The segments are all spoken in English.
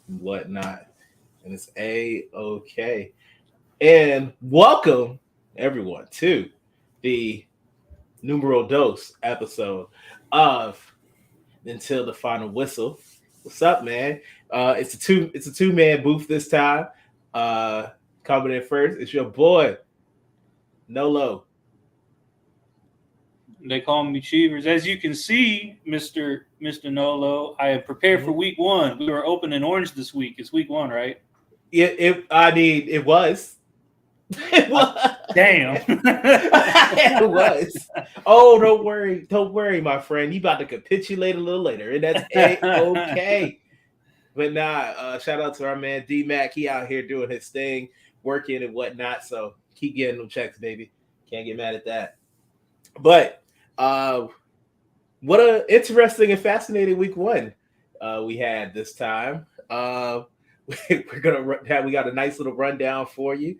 and whatnot. And it's A-OK. And welcome, everyone, to the numero dos episode of Until the Final Whistle. What's up, man? It's a two-man booth this time. Uh Coming in first, it's your boy, Nolo. They call me Cheevers. As you can see, Mister Nolo, I have prepared for Mhm. week one. We were open in Orange this week. It's week one, right? It was. It I, was. damn. It was. Oh, don't worry, my friend. You about to capitulate a little later, and that's A-OK. But nah, shout out to our man D Mac. He out here doing his thing, working and whatnot. So keep getting them checks, baby. Can't get mad at that. But uh, what a interesting and fascinating week one we had this time. We got a nice little rundown for you.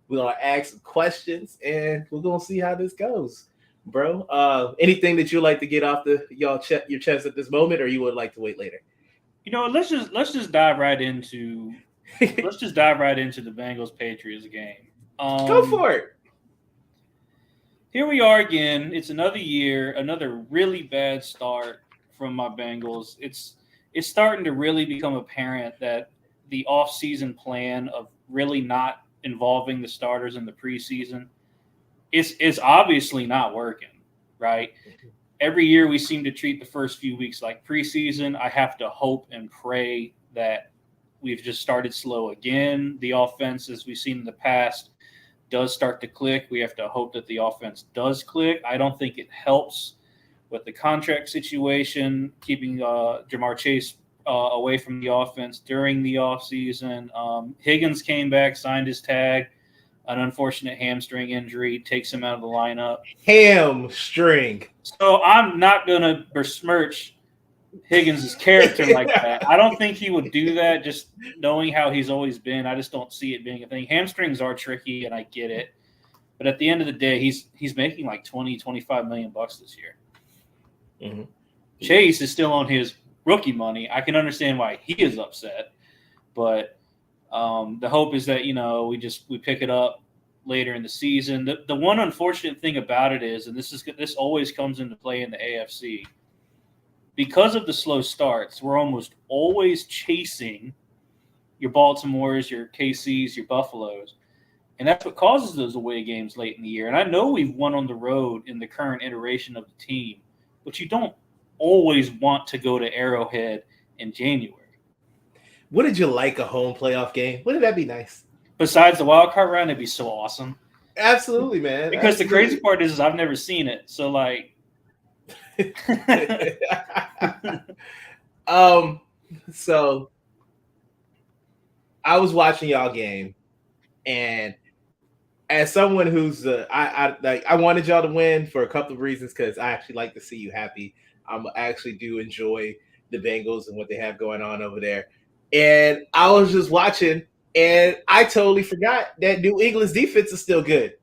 We're gonna ask some questions and we're gonna see how this goes, bro. Anything that you'd like to get off your chest at this moment, or you would like to wait later? Let's just dive right into the Bengals Patriots game. Go for it. Here we are again. It's another year, another really bad start from my Bengals. It's starting to really become apparent that the off-season plan of really not involving the starters in the preseason is obviously not working, right? Every year we seem to treat the first few weeks like preseason. I have to hope and pray that we've just started slow again. The offense, as we've seen in the past, does start to click. We have to hope that the offense does click. I don't think it helps with the contract situation, keeping Jamar Chase away from the offense during the offseason. Higgins came back, signed his tag. An unfortunate hamstring injury takes him out of the lineup. Hamstring. So I'm not going to besmirch Higgins' character like that. I don't think he would do that, just knowing how he's always been. I just don't see it being a thing. Hamstrings are tricky, and I get it. But at the end of the day, he's making like 20-25 million bucks this year. Mm-hmm. Chase is still on his rookie money. I can understand why he is upset, but the hope is that we pick it up later in the season. The one unfortunate thing about it is, and this always comes into play in the AFC, because of the slow starts, we're almost always chasing your Baltimores, your KCs, your Buffaloes. And that's what causes those away games late in the year. And I know we've won on the road in the current iteration of the team, but you don't always want to go to Arrowhead in January. Wouldn't you like a home playoff game? Wouldn't that be nice? Besides the wild card round, it'd be so awesome. Absolutely, man. Because Absolutely. the crazy part is I've never seen it. So, like... So I was watching y'all game, and as someone who's I wanted y'all to win for a couple of reasons, because I actually like to see you happy. I actually do enjoy the Bengals and what they have going on over there. And I was just watching, and I totally forgot that New England's defense is still good.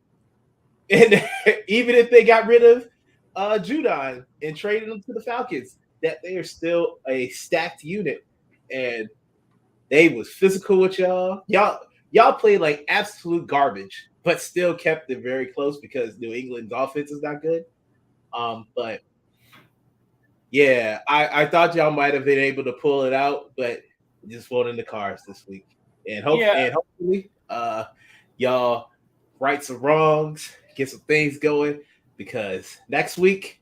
And even if they got rid of Judon and traded him to the Falcons, that they are still a stacked unit. And they was physical with y'all. Y'all played like absolute garbage, but still kept it very close because New England's offense is not good. But yeah, I thought y'all might have been able to pull it out, but just won't in the cards this week. And hopefully y'all right some wrongs, get some things going, because next week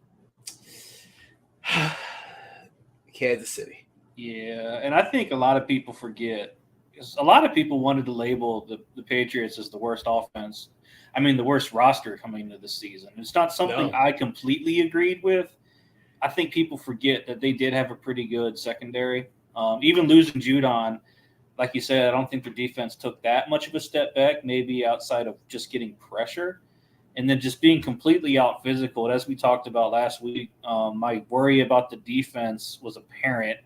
Kansas City. Yeah, and I think a lot of people forget, because a lot of people wanted to label the Patriots as the worst offense. I mean, the worst roster coming into the season. It's not something I completely agreed with. I think people forget that they did have a pretty good secondary. Even losing Judon, like you said, I don't think the defense took that much of a step back, maybe outside of just getting pressure. And then just being completely out physical. And as we talked about last week, my worry about the defense was apparent.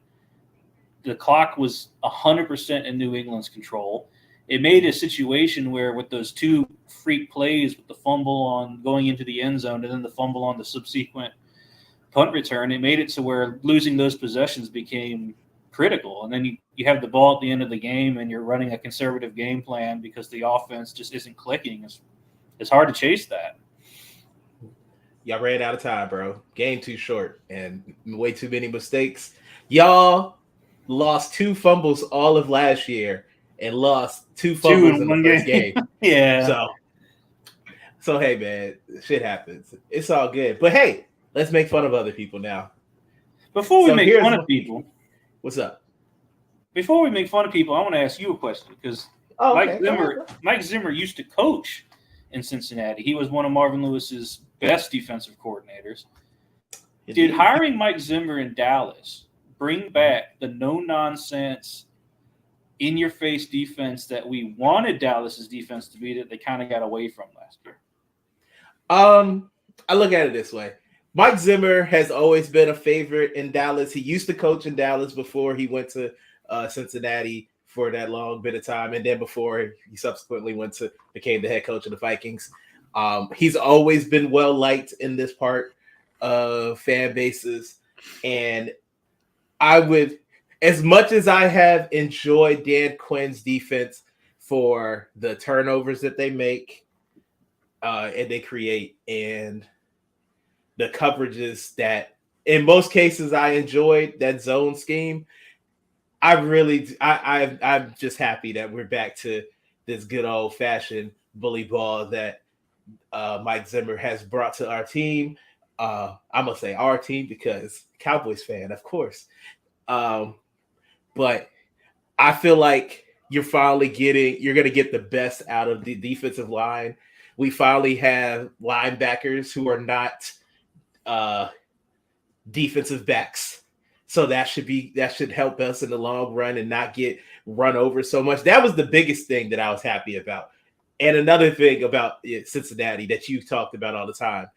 The clock was 100% in New England's control. It made a situation where, with those two freak plays, with the fumble on going into the end zone and then the fumble on the subsequent punt return, it made it to where losing those possessions became critical. And then you have the ball at the end of the game and you're running a conservative game plan because the offense just isn't clicking. It's hard to chase that. Y'all ran out of time, bro. Game too short and way too many mistakes. Y'all lost 2 fumbles all of last year and lost 2 fumbles in the first game. Yeah. So hey, man, shit happens. It's all good. But hey, let's make fun of other people now. Before we make fun of people, what's up? Before we make fun of people, I want to ask you a question because Mike Zimmer used to coach in Cincinnati. He was one of Marvin Lewis's best defensive coordinators. Did hiring Mike Zimmer in Dallas bring back the no-nonsense, in-your-face defense that we wanted Dallas's defense to be that they kind of got away from last year? I look at it this way. Mike Zimmer has always been a favorite in Dallas. He used to coach in Dallas before he went to Cincinnati for that long bit of time. And then before he subsequently became the head coach of the Vikings. He's always been well-liked in this part of fan bases. And I would, as much as I have enjoyed Dan Quinn's defense for the turnovers that they make and they create and the coverages that in most cases I enjoyed that zone scheme, I'm just happy that we're back to this good old fashioned bully ball that Mike Zimmer has brought to our team. I'm gonna say our team because Cowboys fan, of course. But I feel like you're gonna get the best out of the defensive line. We finally have linebackers who are not defensive backs. So that should help us in the long run and not get run over so much. That was the biggest thing that I was happy about. And another thing about Cincinnati that you talked about all the time,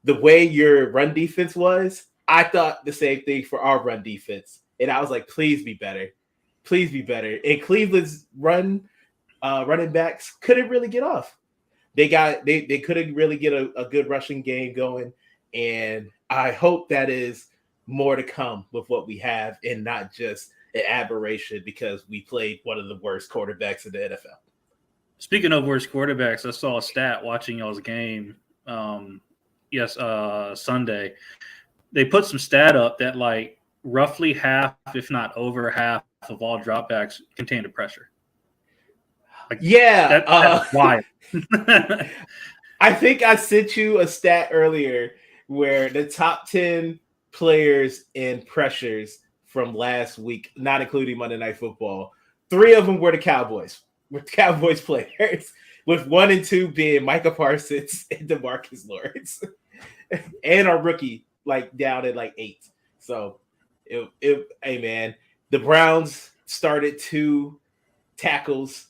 the way your run defense was, I thought the same thing for our run defense. And I was like, please be better. Please be better. And Cleveland's running backs couldn't really get off. They couldn't really get a good rushing game going. And I hope that is more to come with what we have and not just an aberration because we played one of the worst quarterbacks in the NFL. Speaking of worst quarterbacks, I saw a stat watching y'all's game. Sunday. They put some stat up that like roughly half, if not over half, of all dropbacks contained a pressure. Like, that's wild. I think I sent you a stat earlier where the top 10 players in pressures from last week, not including Monday Night Football, 3 of them were the Cowboys. With Cowboys players, with 1 and 2 being Micah Parsons and DeMarcus Lawrence, and our rookie down at 8. So, hey man, the Browns started 2 tackles.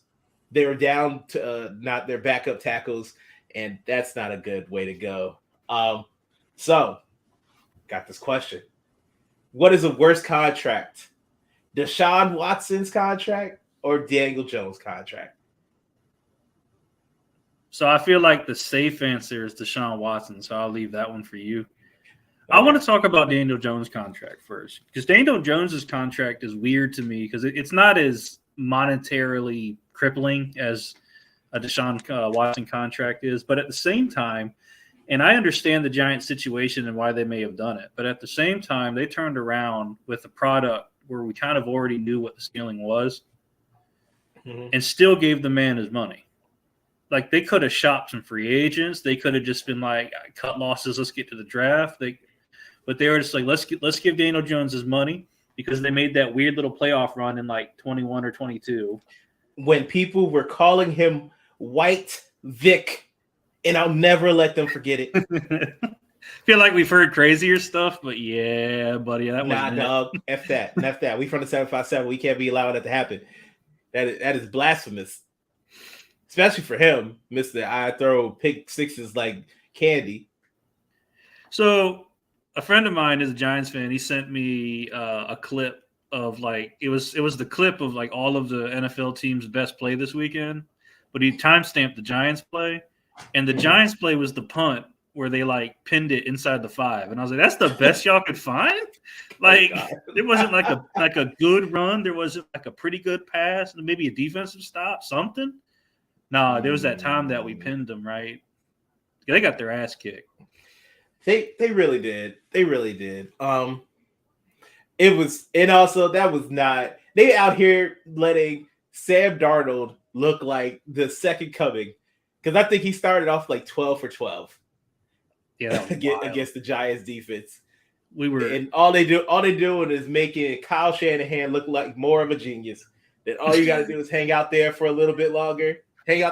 They were down to not their backup tackles, and that's not a good way to go. So, got this question: what is the worst contract? DeShaun Watson's contract or Daniel Jones' contract? So I feel like the safe answer is DeShaun Watson, so I'll leave that one for you. Okay. I want to talk about Daniel Jones' contract first because Daniel Jones' contract is weird to me because it's not as monetarily crippling as a DeShaun Watson contract is, but at the same time, and I understand the Giants situation and why they may have done it, but at the same time, they turned around with a product where we kind of already knew what the ceiling was. And still gave the man his money. Like they could have shopped some free agents. They could have just been like, cut losses, let's get to the draft. But they were just like, let's give Daniel Jones his money because they made that weird little playoff run in 21 or 22. When people were calling him White Vic, and I'll never let them forget it. Feel like we've heard crazier stuff, but yeah, buddy, that wasn't dog. F that. We from the 757. We can't be allowing that to happen. That is blasphemous, especially for him, Mr. I throw pick sixes like candy. So a friend of mine is a Giants fan. He sent me a clip of it was the clip of all of the NFL teams' best play this weekend, but he timestamped the Giants play, and the Giants play was the punt where they like pinned it inside the 5, and I was like, that's the best y'all could find. Like there wasn't like a good run, there wasn't like a pretty good pass, maybe a defensive stop, something. No, there was that time that we pinned them, right? They got their ass kicked. They really did. They really did. It was, and also that was not. They out here letting Sam Darnold look like the second coming, because I think he started off like 12 for 12. Yeah, against the Giants defense. And all they doing is making Kyle Shanahan look like more of a genius. That all you got to do is hang out there for a little bit longer, and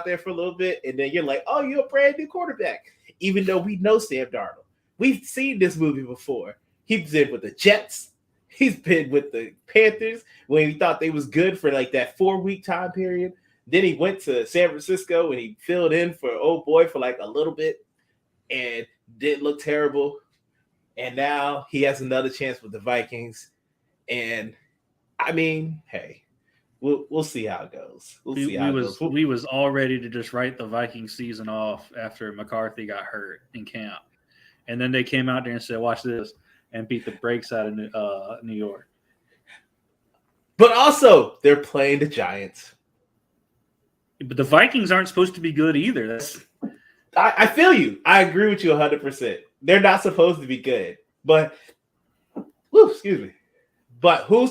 then you're like, oh, you're a brand new quarterback. Even though we know Sam Darnold, we've seen this movie before. He's been with the Jets, he's been with the Panthers when he thought they was good for like that 4-week time period. Then he went to San Francisco and he filled in for old boy for like a little bit and didn't look terrible. And now he has another chance with the Vikings. And I mean, hey, we'll see how it goes. We was all ready to just write the Viking season off after McCarthy got hurt in camp. And then they came out there and said, watch this, and beat the brakes out of New York. But also, they're playing the Giants. But the Vikings aren't supposed to be good either. I feel you. I agree with you 100%. They're not supposed to be good. But, excuse me. But who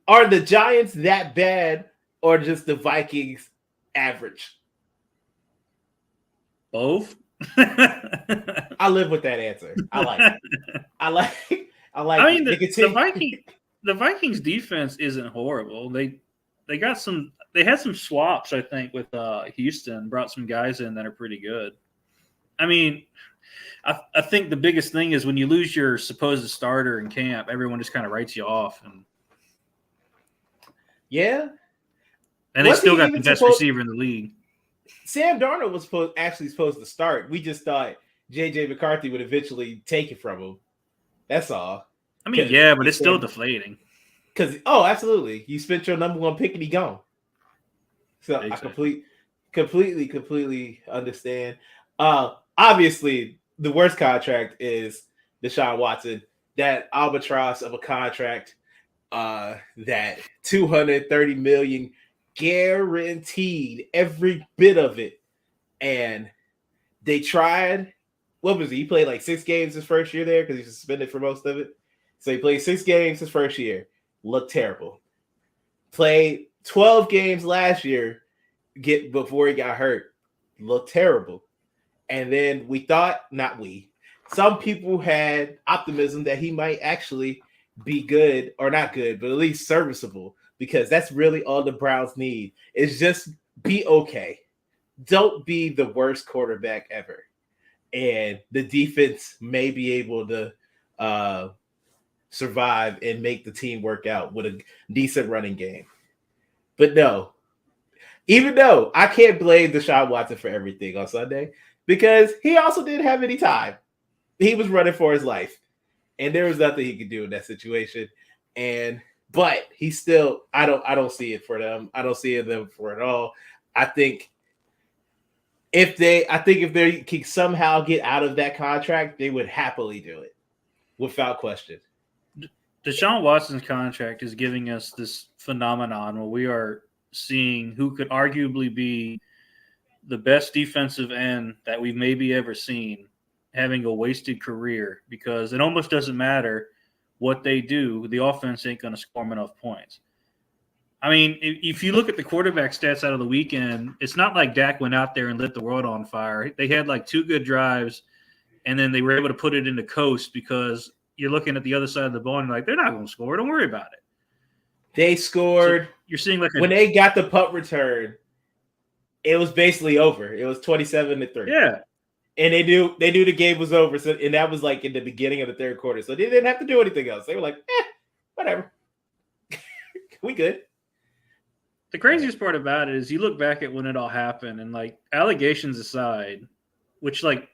are the Giants that bad, or just the Vikings average? Both. I live with that answer. I like it. I mean, the Vikings defense isn't horrible. They had some swaps, I think, with Houston, brought some guys in that are pretty good. I mean, I think the biggest thing is when you lose your supposed starter in camp, everyone just kind of writes you off. And they still got the best receiver in the league. Sam Darnold was supposed to start. We just thought J.J. McCarthy would eventually take it from him. That's all. I mean, yeah, but it's still deflating. Absolutely. You spent your number one pick and he gone. So exactly. I completely understand. Obviously, the worst contract is DeShaun Watson. That albatross of a contract, that $230 million guaranteed, every bit of it. And they tried. What was he? He played like 6 games his first year there because he was suspended for most of it. So he played 6 games his first year. Looked terrible. Played 12 games last year before he got hurt. Looked terrible. And then some people had optimism that he might actually be good, or not good, but at least serviceable, because that's really all the Browns need is just be okay. Don't be the worst quarterback ever. And the defense may be able to survive and make the team work out with a decent running game. But no, even though I can't blame DeShaun Watson for everything on Sunday, because he also didn't have any time. He was running for his life, and there was nothing he could do in that situation. But he still, I don't see it for them. I don't see them for it all. I think if they can somehow get out of that contract, they would happily do it without question. DeShaun Watson's contract is giving us this phenomenon where we are seeing who could arguably be the best defensive end that we've maybe ever seen having a wasted career, because it almost doesn't matter what they do. The offense ain't going to score them enough points. I mean, if you look at the quarterback stats out of the weekend, it's not like Dak went out there and lit the world on fire. They had like 2 good drives, and then they were able to put it into coast because you're looking at the other side of the ball and like, they're not going to score. Don't worry about it. They scored. So you're seeing like when they got the punt return, it was basically over. It was 27-3. Yeah. And they knew the game was over. So, and that was like in the beginning of the third quarter. So they didn't have to do anything else. They were like, whatever. We good. The craziest part about it is you look back at when it all happened, and like allegations aside, which like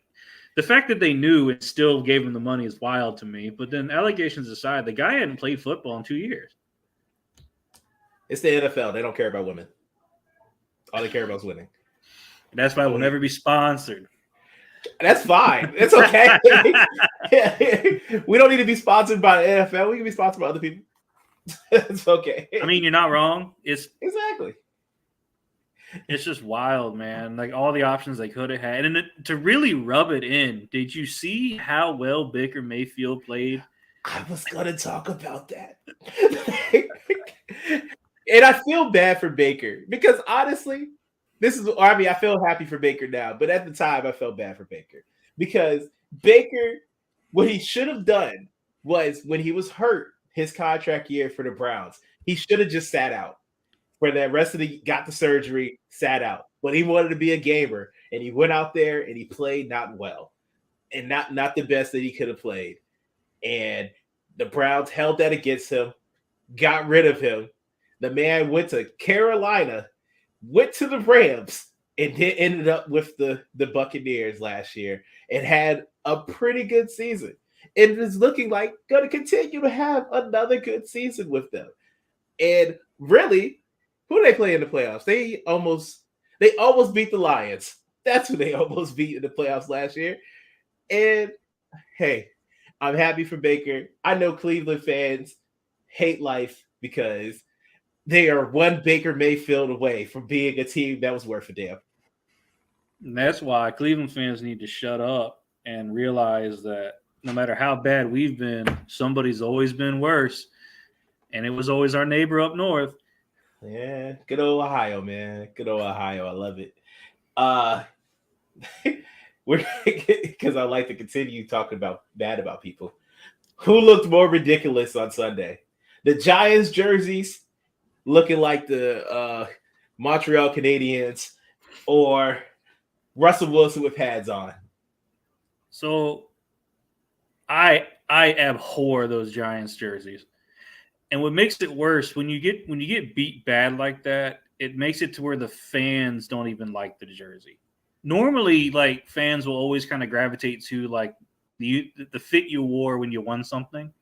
the fact that they knew and still gave him the money is wild to me. But then allegations aside, the guy hadn't played football in 2 years. It's the NFL. They don't care about women. All they care about is winning. That's why we'll never be sponsored. That's fine. It's okay. We don't need to be sponsored by the NFL. We can be sponsored by other people. It's okay. I mean, you're not wrong. Exactly. It's just wild, man. Like all the options they could have had. And to really rub it in, did you see how well Baker Mayfield played? I was going to talk about that. And I feel bad for Baker because honestly, I feel happy for Baker now, but at the time I felt bad for Baker because Baker, what he should have done was when he was hurt his contract year for the Browns, he should have just sat out. For the rest of got the surgery, sat out. But he wanted to be a gamer, and he went out there and he played not well, and not the best that he could have played. And the Browns held that against him, got rid of him. The man went to Carolina, went to the Rams, and then ended up with the Buccaneers last year and had a pretty good season. It is looking like going to continue to have another good season with them. And really, who do they play in the playoffs? They almost beat the Lions. That's who they almost beat in the playoffs last year. And hey, I'm happy for Baker. I know Cleveland fans hate life because they are one Baker Mayfield away from being a team that was worth a damn. And that's why Cleveland fans need to shut up and realize that no matter how bad we've been, somebody's always been worse. And it was always our neighbor up north. Yeah, good old Ohio, man. Good old Ohio. I love it. We're because I like to continue talking bad about people. Who looked more ridiculous on Sunday? The Giants jerseys looking like the Montreal Canadiens or Russell Wilson with pads on? So I abhor those Giants jerseys. And what makes it worse, when you get beat bad like that, it makes it to where the fans don't even like the jersey. Normally, like fans will always kind of gravitate to like the fit you wore when you won something,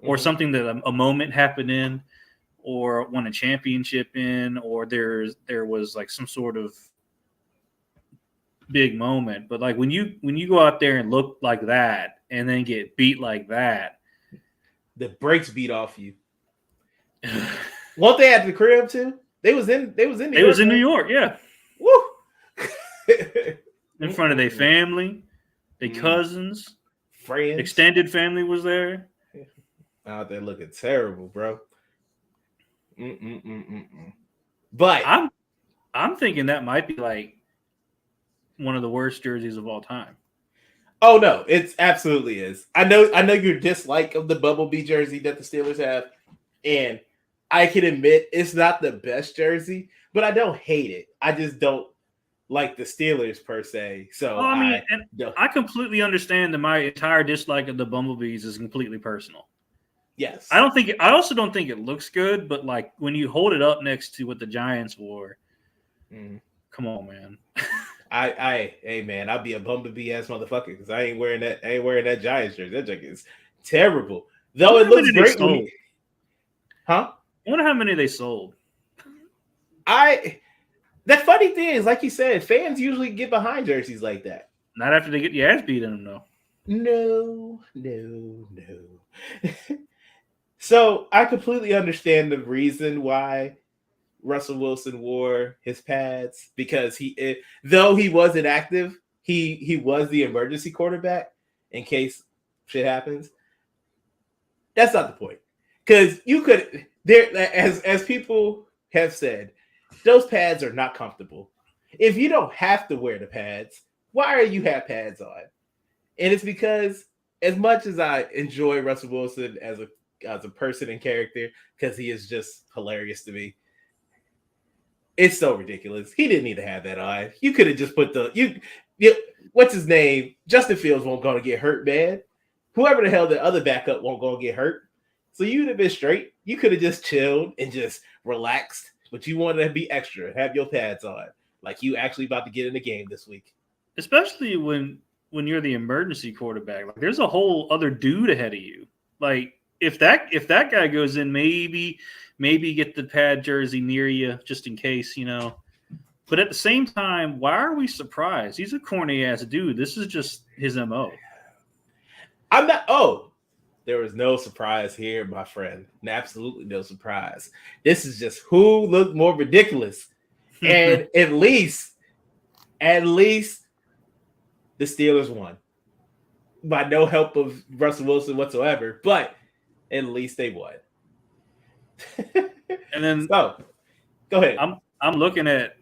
or something that a moment happened in, or won a championship in, or there was like some sort of big moment. But like when you go out there and look like that and then get beat like that, the brakes beat off you. Weren't they at the crib too? They was in New York, yeah. Woo! In front of their family, their cousins, friends, extended family was there. Out there looking terrible, bro. But I'm thinking that might be like one of the worst jerseys of all time. Oh no, it absolutely is. I know your dislike of the Bumblebee jersey that the Steelers have, and I can admit it's not the best jersey, but I don't hate it. I just don't like the Steelers per se. So I completely understand that my entire dislike of the Bumblebees is completely personal. Yes. I also don't think it looks good, but like when you hold it up next to what the Giants wore, come on, man. Hey man, I'll be a Bumblebee ass motherfucker because I ain't wearing that Giants jersey. That jacket is terrible. Though it looks great. Huh? I wonder how many they sold. The funny thing is, like you said, fans usually get behind jerseys like that. Not after they get your ass beat in them, though. No. So I completely understand the reason why Russell Wilson wore his pads because though he wasn't active, he was the emergency quarterback in case shit happens. That's not the point. Because you could as people have said, those pads are not comfortable. If you don't have to wear the pads, why are you have pads on? And it's because as much as I enjoy Russell Wilson as a person and character, because he is just hilarious to me, it's so ridiculous. He didn't need to have that on. You could have just put what's his name? Justin Fields won't go to get hurt, man. Whoever the hell the other backup won't go get hurt. So you'd have been straight. You could have just chilled and just relaxed, but you wanted to be extra, have your pads on, like you actually about to get in the game this week. Especially when you're the emergency quarterback, like there's a whole other dude ahead of you. Like if that guy goes in, maybe get the pad jersey near you just in case, But at the same time, why are we surprised? He's a corny ass dude. This is just his MO. I'm not. Oh, there was no surprise here, my friend. Absolutely no surprise. This is just who looked more ridiculous. And at least the Steelers won by no help of Russell Wilson whatsoever. But at least they won. And then so, go ahead. I'm looking at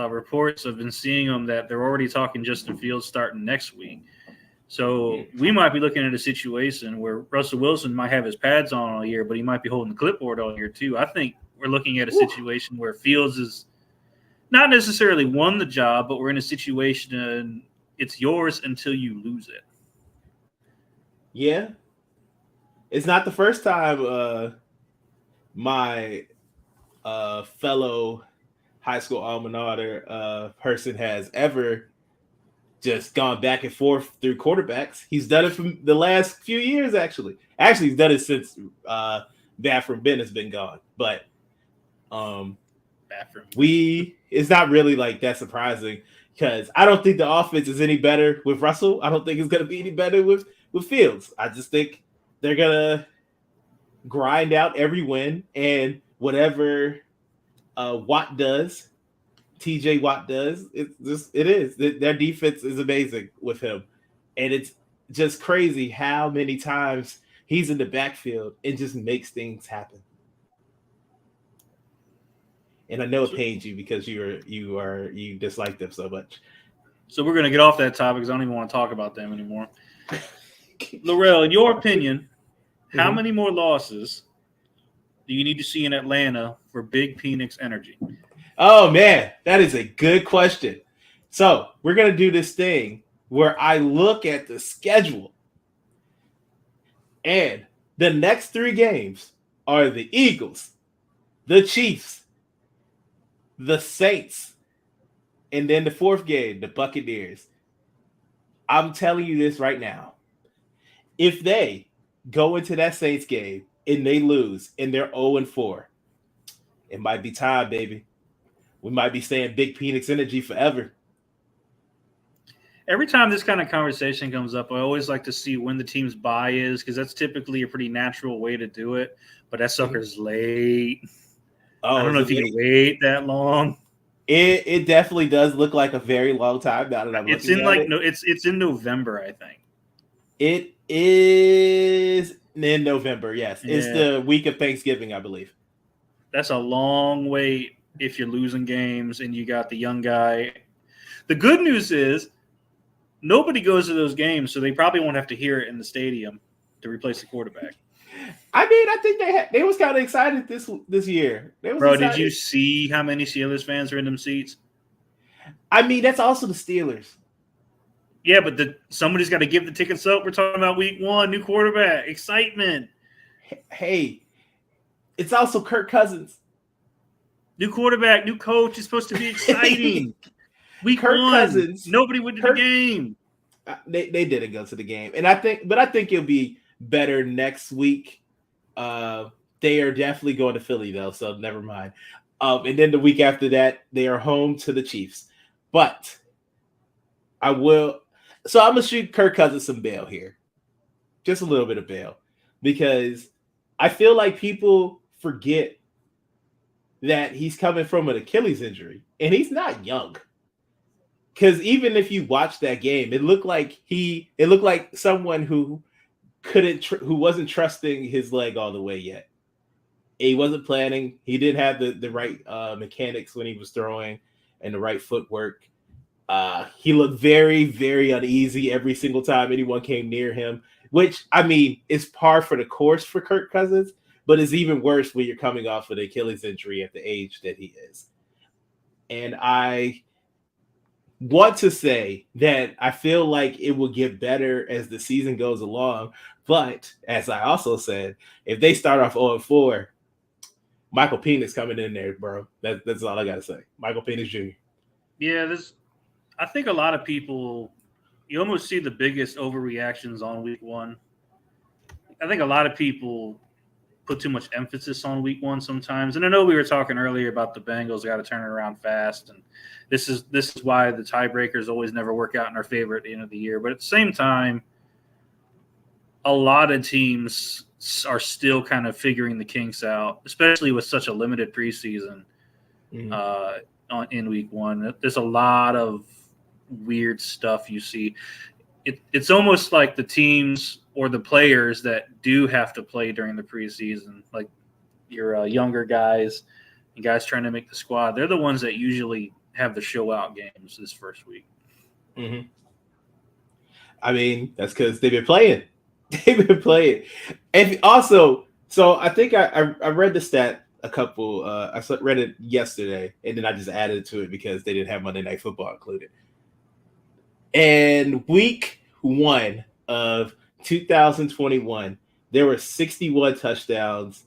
reports. I've been seeing them that they're already talking Justin Fields starting next week. So we might be looking at a situation where Russell Wilson might have his pads on all year, but he might be holding the clipboard all year too. I think we're looking at a situation where Fields is not necessarily won the job, but we're in a situation it's yours until you lose it. Yeah. It's not the first time my fellow high school alma mater person has ever just gone back and forth through quarterbacks. He's done it from the last few years, actually. Actually, he's done it since Bathroom Ben has been gone. But it's not really like that surprising because I don't think the offense is any better with Russell. I don't think it's going to be any better with Fields. I just think they're going to grind out every win, and whatever Watt does, TJ Watt does, their defense is amazing with him. And it's just crazy how many times he's in the backfield and just makes things happen. And I know it pains you because you dislike them so much. So we're going to get off that topic because I don't even want to talk about them anymore. Laurel, in your opinion, how many more losses do you need to see in Atlanta for Big Phoenix Energy? Oh, man, that is a good question. So we're going to do this thing where I look at the schedule. And the next 3 games are the Eagles, the Chiefs, the Saints, and then the 4th game, the Buccaneers. I'm telling you this right now. If they go into that Saints game and they lose and they're 0-4, it might be time, baby. We might be saying Big Phoenix Energy forever. Every time this kind of conversation comes up, I always like to see when the team's bye is because that's typically a pretty natural way to do it. But that sucker's late. Oh, I don't know if you can wait that long. It definitely does look like a very long time now that I'm looking at it. It's in November, I think. It is in November, yes. Yeah. It's the week of Thanksgiving, I believe. That's a long wait if you're losing games and you got the young guy. The good news is nobody goes to those games, so they probably won't have to hear it in the stadium to replace the quarterback. I mean, I think they was kind of excited this year. Bro, excited. Did you see how many Steelers fans are in them seats? I mean, that's also the Steelers. Yeah, but somebody's got to give the tickets up. We're talking about week 1, new quarterback, excitement. Hey, it's also Kirk Cousins. New quarterback, new coach. It's supposed to be exciting. Week Kirk 1, Cousins. Nobody went to the game. They didn't go to the game, and I think it'll be better next week. They are definitely going to Philly though, so never mind. And then the week after that, they are home to the Chiefs. But I'm gonna shoot Kirk Cousins some bail here, just a little bit of bail, because I feel like people forget that he's coming from an Achilles injury, and he's not young. Because even if you watch that game, it looked like someone who wasn't trusting his leg all the way yet. He wasn't planning. He didn't have the right mechanics when he was throwing and the right footwork. He looked very, very uneasy every single time anyone came near him, which, I mean, is par for the course for Kirk Cousins, but is even worse when you're coming off of the Achilles injury at the age that he is. And I want to say that I feel like it will get better as the season goes along. But as I also said, if they start off 0-4, Michael Penix coming in there, bro. That's all I got to say. Michael Penix Jr. Yeah, I think a lot of people, you almost see the biggest overreactions on week 1. I think a lot of people put too much emphasis on week one sometimes. And I know we were talking earlier about the Bengals got to turn it around fast, and this is why the tiebreakers always never work out in our favor at the end of the year. But at the same time, a lot of teams are still kind of figuring the kinks out, especially with such a limited preseason in week one. There's a lot of weird stuff you see. It's almost like the teams or the players that do have to play during the preseason, like your younger guys and guys trying to make the squad, they're the ones that usually have the show out games this first week. Mm-hmm. I mean, that's because they've been playing. They've been playing. And also, so I think I read the stat a couple, I read it yesterday, and then I just added to it because they didn't have Monday Night Football included. And week one of 2021, there were 61 touchdowns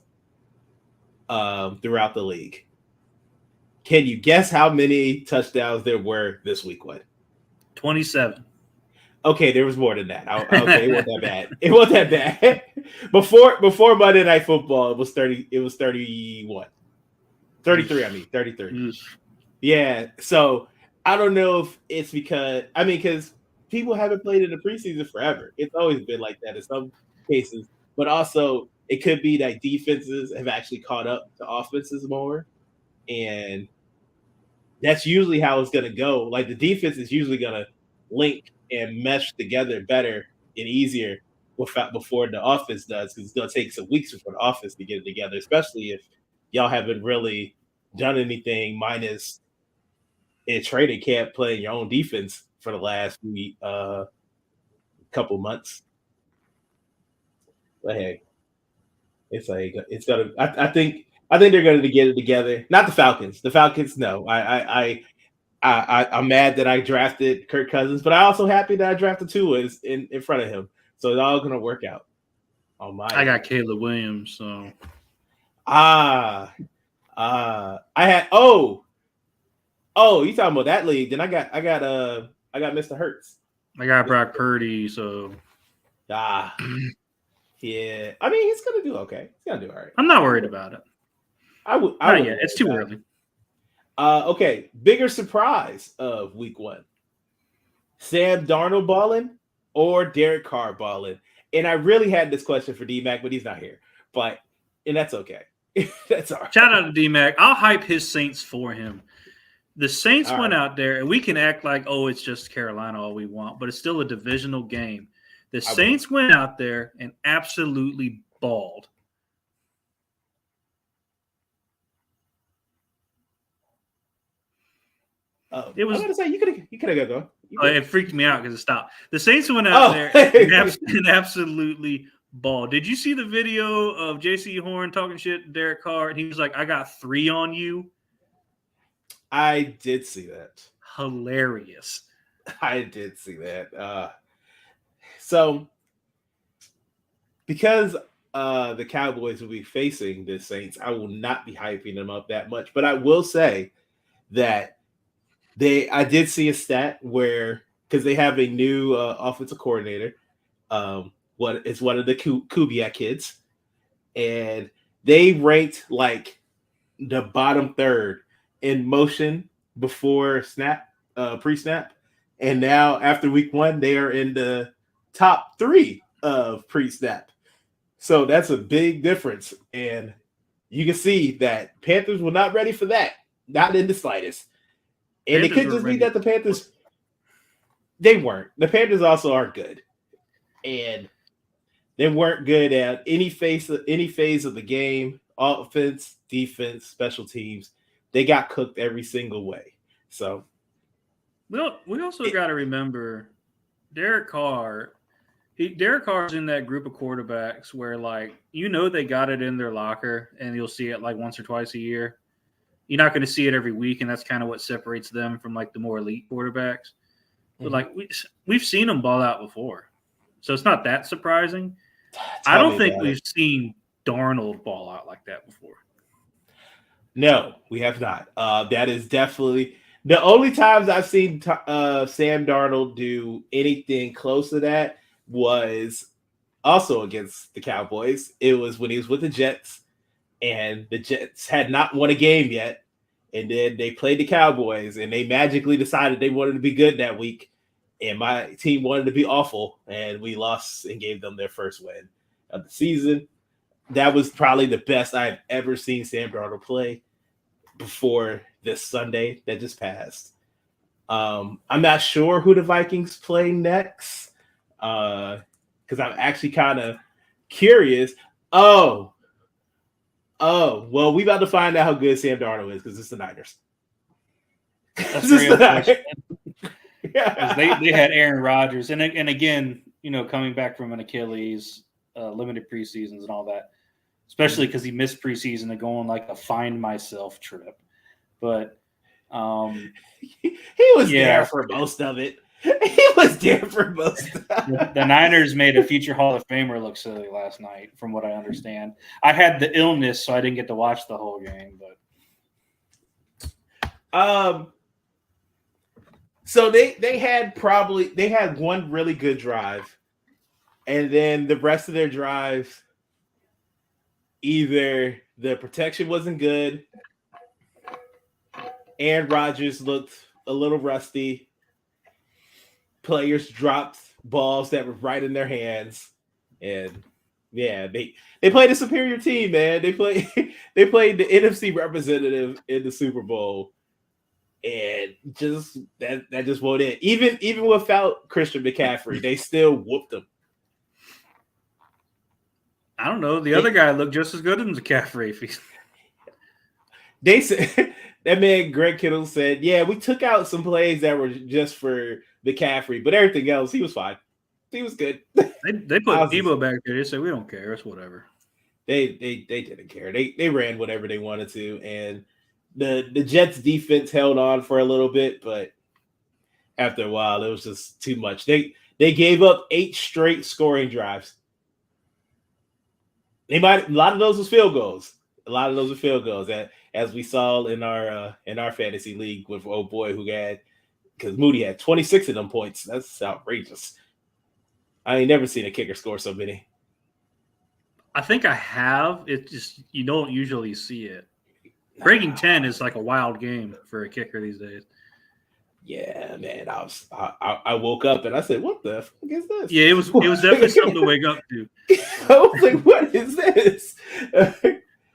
throughout the league. Can you guess how many touchdowns there were this week one? 27. Okay, there was more than that. Okay, it wasn't that bad. It wasn't that bad. Before Monday Night Football, it was 30. It was 31, 33. I mean 33. Yeah. So I don't know if it's because people haven't played in the preseason forever. It's always been like that in some cases, but also it could be that defenses have actually caught up to offenses more, and that's usually how it's going to go. Like the defense is usually going to link and mesh together better and easier before the offense does, because it's going to take some weeks for the offense to get it together, especially if y'all haven't really done anything minus in training camp playing your own defense for the last couple months. But hey, it's gonna. I think they're going to get it together. Not the Falcons. The Falcons, no. I'm mad that I drafted Kirk Cousins, but I'm also happy that I drafted Tua in front of him. So it's all going to work out. I got Caleb Williams, so. I had you talking about that league? Then I got Mr. Hurts. I got Brock Purdy, so. Yeah. I mean, he's gonna do okay. He's gonna do all right. I'm not worried about it. Not yet. It's too early. Okay. Bigger surprise of week one: Sam Darnold balling or Derek Carr balling? And I really had this question for D-Mac, but he's not here. And that's okay. That's all right. Shout out to D-Mac. I'll hype his Saints for him. The Saints went out there, and we can act like, it's just Carolina all we want, but it's still a divisional game. The Saints went out there and absolutely balled. It was. I was going to say you could have gone. It freaked me out because it stopped. The Saints went out there and absolutely balled. Did you see the video of J.C. Horn talking shit to Derek Carr? And he was like, "I got 3 on you." I did see that. Hilarious. I did see that. So, because the Cowboys will be facing the Saints, I will not be hyping them up that much. But I will say that I did see a stat where, because they have a new offensive coordinator, it's one of the Kubiak kids, and they ranked like the bottom third in motion before snap, pre-snap, and now after week one, they are in the top 3 of pre-snap. So that's a big difference, and you can see that Panthers were not ready for that, not in the slightest. And it could just be that the Panthers, they weren't. The Panthers also aren't good, and they weren't good at any phase of the game: offense, defense, special teams. They got cooked every single way. So, we also got to remember Derek Carr. Derek Carr's in that group of quarterbacks where, they got it in their locker, and you'll see it like once or twice a year. You're not going to see it every week, and that's kind of what separates them from the more elite quarterbacks. But we've seen them ball out before, so it's not that surprising. I don't think we've seen Darnold ball out like that before. No, we have not. That is definitely the only times I've seen Sam Darnold do anything close to that was also against the Cowboys. It was when he was with the Jets, and the Jets had not won a game yet. And then they played the Cowboys, and they magically decided they wanted to be good that week. And my team wanted to be awful, and we lost and gave them their first win of the season. That was probably the best I've ever seen Sam Darnold play before this Sunday that just passed. I'm not sure who the Vikings play next because I'm actually kind of curious. Oh, well, we about to find out how good Sam Darnold is because it's the Niners. That's very unfortunate. They had Aaron Rodgers, and again, coming back from an Achilles, limited preseasons and all that, especially because he missed preseason to go on like a find myself trip. But he was there for most of it. He was there for most of it. The Niners made a future Hall of Famer look silly last night, from what I understand. I had the illness, so I didn't get to watch the whole game. But so they had one really good drive, and then the rest of their drives, either the protection wasn't good, Aaron Rodgers looked a little rusty, players dropped balls that were right in their hands, and they played a superior team, man. They played the NFC representative in the Super Bowl. And just that just won't it. Even without Christian McCaffrey, they still whooped them. I don't know. The other guy looked just as good as McCaffrey. They said that man Greg Kittle said, "Yeah, we took out some plays that were just for McCaffrey, but everything else, he was fine. He was good." They put Debo back there. They said, "We don't care. It's whatever." They didn't care. They ran whatever they wanted to, and the Jets defense held on for a little bit, but after a while, it was just too much. They gave up 8 straight scoring drives. A lot of those was field goals. A lot of those were field goals, as we saw in our fantasy league with old boy who had, because Moody had 26 of them points. That's outrageous. I ain't never seen a kicker score so many. I think I have. It just you don't usually see it. Breaking 10 is like a wild game for a kicker these days. Yeah, man. I woke up and I said, "What the fuck is this?" Yeah, it was definitely something to wake up to. I was like, "What is this?"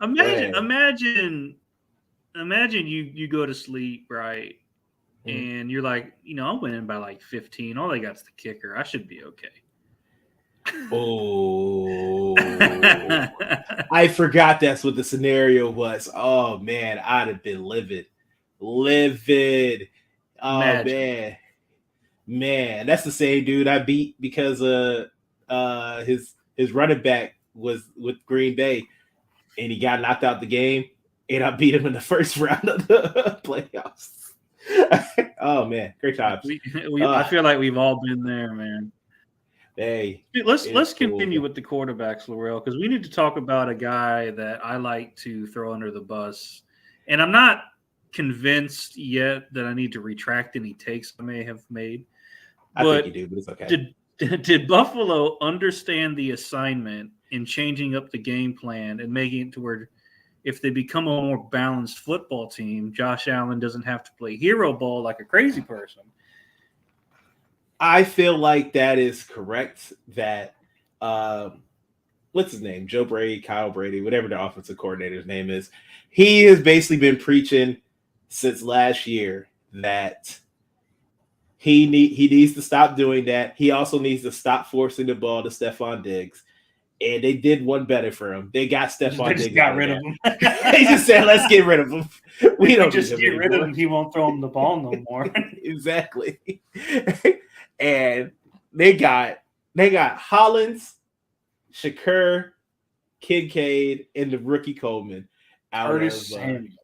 Imagine you go to sleep, right? Mm-hmm. And you're like, I'm winning by like 15. All they got's the kicker. I should be okay. Oh, I forgot that's what the scenario was. Oh man, I'd have been livid. Oh Imagine. man, that's the same dude I beat because his running back was with Green Bay, and he got knocked out the game, and I beat him in the first round of the playoffs. Oh man, great times. I feel like we've all been there, man. Hey, let's continue with the quarterbacks, Laurel, because we need to talk about a guy that I like to throw under the bus, and I'm not convinced yet that I need to retract any takes I may have made. I think you do, but it's okay. Did Buffalo understand the assignment in changing up the game plan and making it to where if they become a more balanced football team, Josh Allen doesn't have to play hero ball like a crazy person? I feel like that is correct. That what's his name? Joe Brady, Kyle Brady, whatever the offensive coordinator's name is. He has basically been preaching since last year that he needs to stop doing that. He also needs to stop forcing the ball to Stephon Diggs. And they did one better for him. They got Stephon Diggs. They just got rid of him. They just said, "Let's get rid of him. We don't just get rid of him. He won't throw him the ball no more." Exactly. And they got Hollins, Shakur, Kincaid, and the rookie Coleman out Curtis Samuel.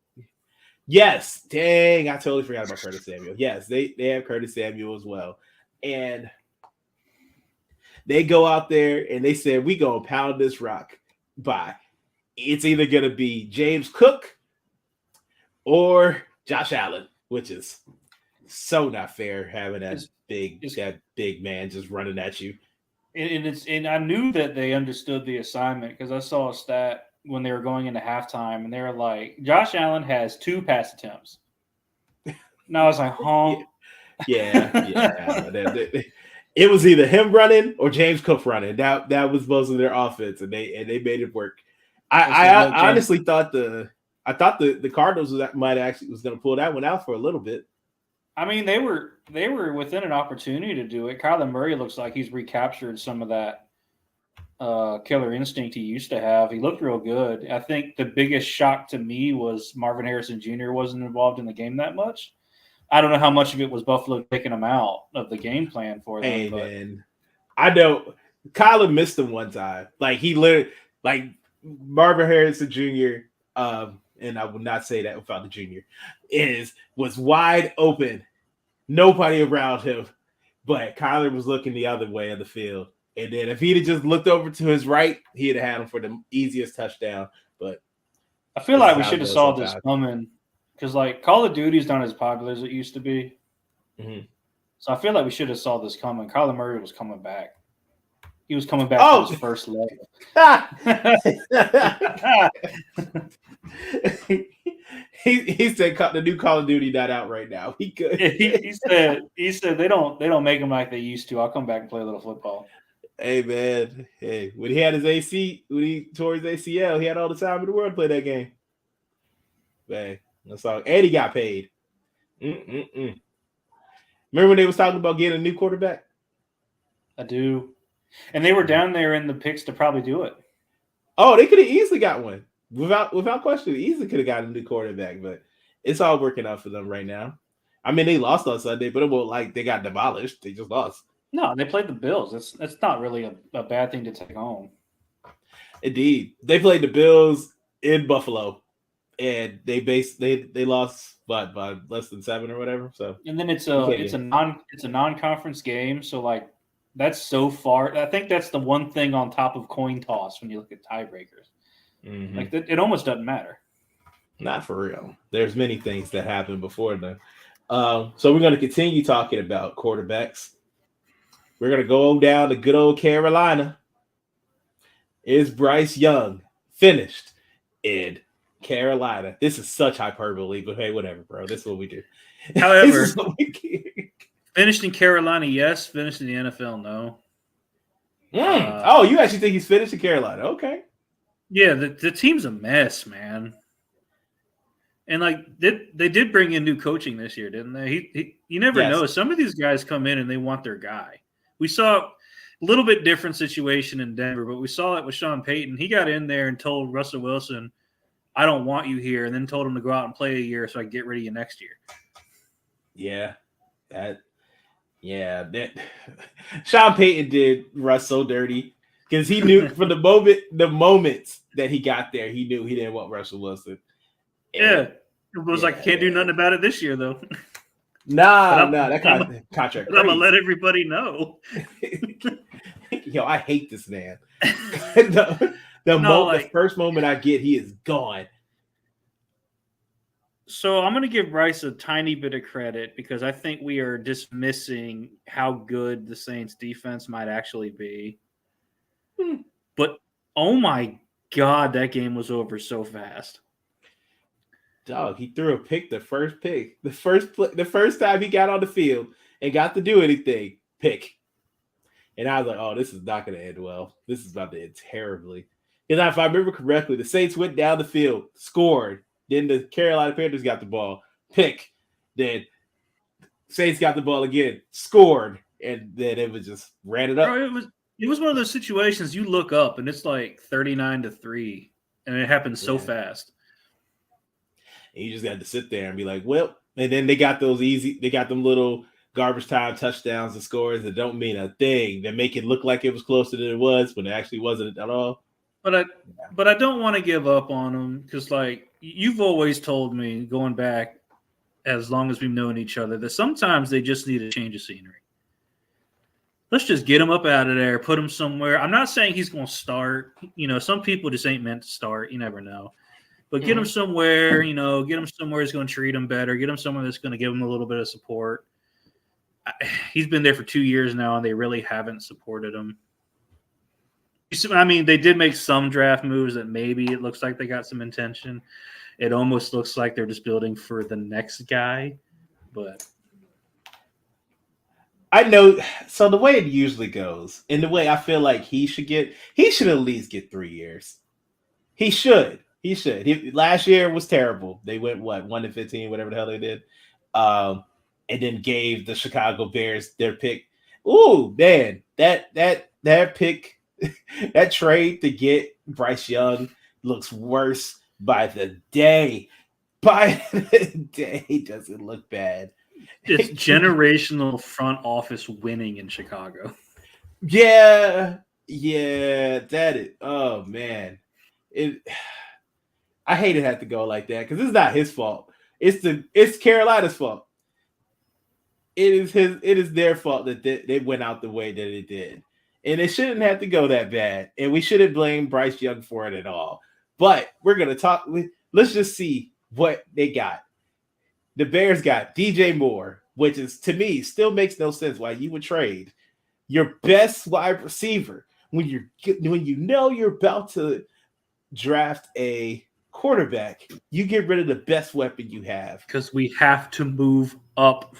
Yes, dang, I totally forgot about Curtis Samuel. Yes, they have Curtis Samuel as well. And they go out there and they said, "We gonna pound this rock by." It's either gonna be James Cook or Josh Allen, which is so not fair having that big man just running at you. And I knew that they understood the assignment because I saw a stat when they were going into halftime, and they were like, Josh Allen has 2 pass attempts. And I was like, huh? Yeah. It was either him running or James Cook running. That was most of their offense, and they made it work. I honestly thought the Cardinals might actually was going to pull that one out for a little bit. I mean, they were within an opportunity to do it. Kyler Murray looks like he's recaptured some of that killer instinct he used to have. He looked real good. I think the biggest shock to me was Marvin Harrison Jr. wasn't involved in the game that much. I don't know how much of it was Buffalo taking him out of the game plan for them. Hey, man, I know Kyler missed him one time. Like he literally, like Marvin Harrison Jr. And I would not say that without the junior, was wide open, nobody around him, but Kyler was looking the other way of the field. And then if he'd have just looked over to his right, he'd have had him for the easiest touchdown. But I feel like we should have saw this coming because, like, Call of Duty is not as popular as it used to be. Mm-hmm. So I feel like we should have saw this coming. Kyler Murray was coming back. He was coming back to his first leg. He said the new Call of Duty not out right now. He could. He said they don't make them like they used to. I'll come back and play a little football. Hey man, hey, when he tore his ACL, he had all the time in the world to play that game. Man, that's all. And he got paid. Remember when they was talking about getting a new quarterback? I do. And they were down there in the picks to probably do it. Oh, they could have easily got one. Without question, they easily could have gotten a new quarterback, but it's all working out for them right now. I mean, they lost on Sunday, but it wasn't like they got demolished. They just lost. No, they played the Bills. That's not really a bad thing to take home. Indeed. They played the Bills in Buffalo, and they lost by less than 7 or whatever. So and then it's a non-conference game, so like that's so far. I think that's the one thing on top of coin toss when you look at tiebreakers. Mm-hmm. Like it almost doesn't matter. Not for real. There's many things that happen before then. So we're going to continue talking about quarterbacks. We're going to go down to good old Carolina. Is Bryce Young finished in Carolina? This is such hyperbole, but hey, whatever, bro. This is what we do. However, finished in Carolina, yes. Finished in the NFL, no. Oh, you actually think he's finished in Carolina? Okay. Yeah, the team's a mess, man. And like they did bring in new coaching this year, didn't they? You never know. Some of these guys come in and they want their guy. We saw a little bit different situation in Denver, but we saw it with Sean Payton. He got in there and told Russell Wilson, "I don't want you here," and then told him to go out and play a year so I can get rid of you next year. That Sean Payton did Russ so dirty because he knew from the moments that he got there, he knew he didn't want Russell Wilson. It was like, can't do nothing about it this year, though. That contract. I'm gonna let everybody know. Yo, I hate this man. The first moment I get, he is gone. So I'm gonna give Bryce a tiny bit of credit because I think we are dismissing how good the Saints defense might actually be. But oh my God, that game was over so fast. Dog, he threw a pick, the first pick. The first time he got on the field and got to do anything, pick. And I was like, oh, this is not going to end well. This is about to end terribly. Because if I remember correctly, the Saints went down the field, scored. Then the Carolina Panthers got the ball, pick. Then Saints got the ball again, scored. And then it was just ran it up. Bro, it was one of those situations you look up and it's like 39-3. And it happened so fast. And you just got to sit there and be like, well, and then they got them little garbage time touchdowns and scores that don't mean a thing, that make it look like it was closer than it was when it actually wasn't at all. But I don't want to give up on them because, like, you've always told me going back as long as we've known each other that sometimes they just need a change of scenery. Let's just get him up out of there, put him somewhere. I'm not saying he's going to start. You know, some people just ain't meant to start. You never know. But get him somewhere, get him somewhere that's going to treat him better. Get him somewhere that's going to give him a little bit of support. He's been there for 2 years now, and they really haven't supported him. I mean, they did make some draft moves that maybe it looks like they got some intention. It almost looks like they're just building for the next guy, but I know. So the way it usually goes, and the way I feel like he should at least get 3 years. He should. He should. Last year was terrible. They went 1-15, whatever the hell they did, and then gave the Chicago Bears their pick. Ooh, man, that pick, that trade to get Bryce Young looks worse by the day. By the day, doesn't look bad. it's generational front office winning in Chicago. Yeah, that is. Oh man, it. I hate it had to go like that because it's not his fault. It's Carolina's fault. It is their fault that they went out the way that it did, and it shouldn't have to go that bad. And we shouldn't blame Bryce Young for it at all. But we're gonna talk. Let's just see what they got. The Bears got DJ Moore, which is to me still makes no sense why you would trade your best wide receiver when you know you're about to draft a quarterback. You get rid of the best weapon you have because we have to move up.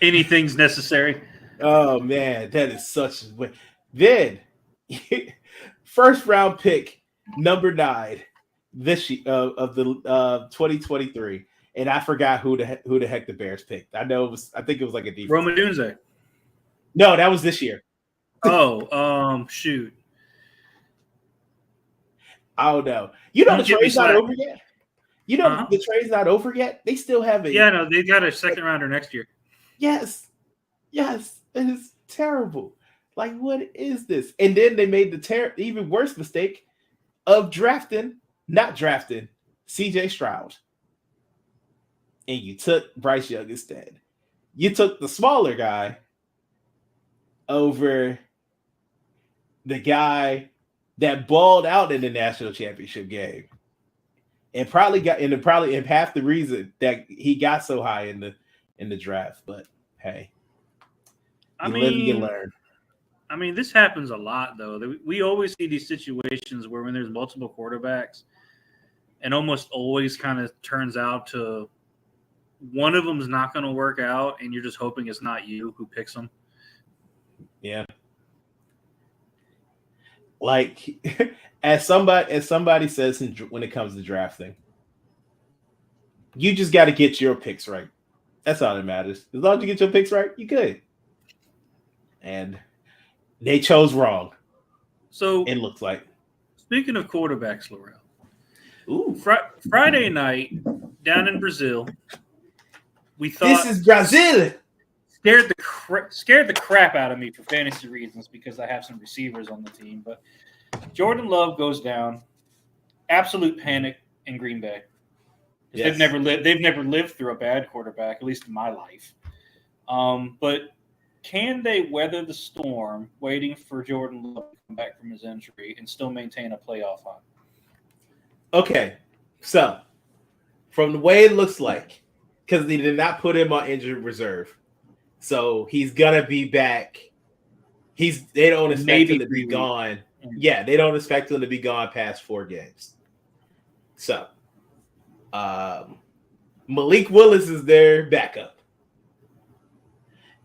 Anything's necessary. Oh man, that is such. Then first round pick number 9 this year of the 2023, and I forgot who the heck the Bears picked. I think it was like a defense. Rome Odunze. No, that was this year. Oh, shoot. I don't know. You know, the trade's not over yet. You know, Uh-huh. the trade's not over yet. They still have it. Yeah, no, they got a second rounder next year. Yes. It is terrible. Like, what is this? And then they made the even worse mistake of not drafting CJ Stroud. And you took Bryce Young instead. You took the smaller guy over the guy that balled out in the national championship game. And probably half the reason that he got so high in the draft. But hey, live and you learn. I mean, this happens a lot, though. We always see these situations where when there's multiple quarterbacks, and almost always kind of turns out to one of them is not going to work out, and you're just hoping it's not you who picks them. Yeah. Like, as somebody says when it comes to drafting, you just got to get your picks right. That's all that matters. As long as you get your picks right, you good. And they chose wrong. So it looks like. Speaking of quarterbacks, Laurel. Ooh. Friday night down in Brazil, we thought this is Brazil. Scared the crap out of me for fantasy reasons because I have some receivers on the team. But Jordan Love goes down. Absolute panic in Green Bay. Yes. They've never lived through a bad quarterback, at least in my life. But can they weather the storm waiting for Jordan Love to come back from his injury and still maintain a playoff hunt? Okay, so from the way it looks like, because they did not put him on injured reserve, so he's gonna be back. They don't expect him to be gone. Yeah, they don't expect him to be gone past 4 games. So, Malik Willis is their backup.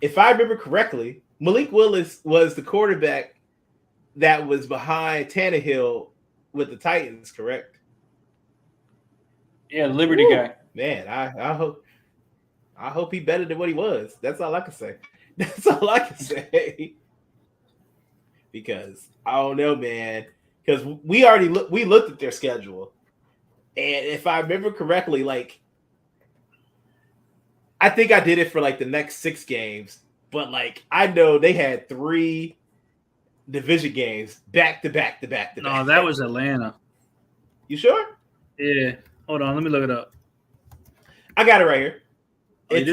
If I remember correctly, Malik Willis was the quarterback that was behind Tannehill with the Titans, correct? Yeah, the Liberty guy. Man, I hope he better than what he was. That's all I can say. That's all I can say. Because I don't know, man. Because we looked at their schedule, and if I remember correctly, like I think I did it for like the next 6 games, but like I know they had 3 division games back to back. No, that was Atlanta. You sure? Yeah. Hold on, let me look it up. I got it right here. It's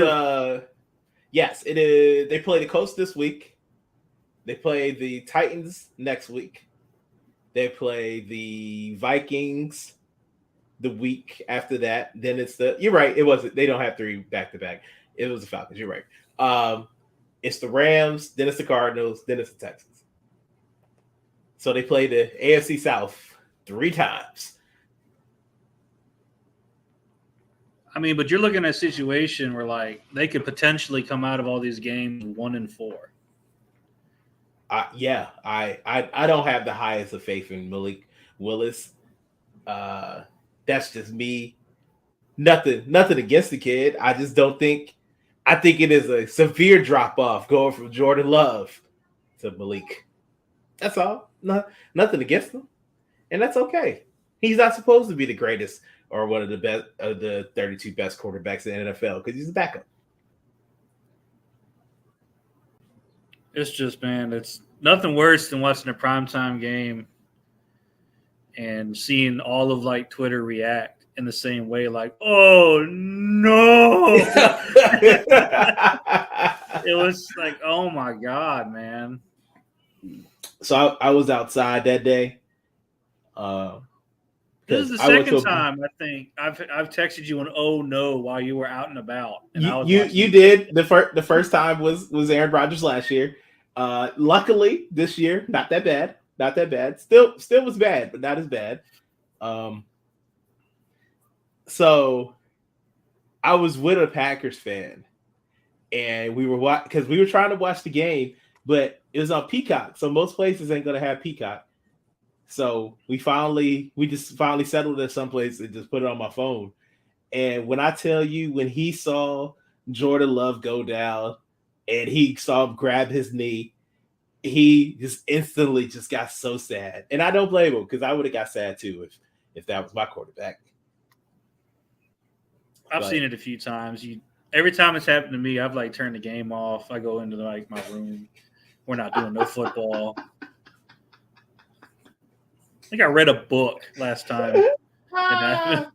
yes, it is. They play the Colts this week. They play the Titans next week. They play the Vikings the week after that. Then it's you're right. It wasn't. They don't have 3 back to back. It was the Falcons. You're right. It's the Rams. Then it's the Cardinals. Then it's the Texans. So they played the AFC South 3 times. I mean, but you're looking at a situation where like they could potentially come out of all these games 1-4. I don't have the highest of faith in Malik Willis. That's just me. Nothing against the kid. I just don't think. I think it is a severe drop off going from Jordan Love to Malik. That's all. Nothing against him, and that's okay. He's not supposed to be the greatest or one of the best of the 32 best quarterbacks in the NFL because he's a backup. It's just, man, it's nothing worse than watching a primetime game and seeing all of like Twitter react in the same way, like, oh no. It was like, oh my God, man. So I was outside that day. This is the second time I think I've texted you an oh no while you were out and about. And you did the first time was Aaron Rodgers last year. Luckily this year not that bad. Still was bad, but not as bad. So I was with a Packers fan, and we were because we were trying to watch the game, but it was on Peacock, so most places ain't gonna have Peacock. So we just finally settled at some place and just put it on my phone. And when I tell you, when he saw Jordan Love go down and he saw him grab his knee, he just instantly just got so sad. And I don't blame him because I would have got sad too if that was my quarterback. I've seen it a few times. Every time it's happened to me, I've like turned the game off. I go into like my room. We're not doing no football. I think I read a book last time. My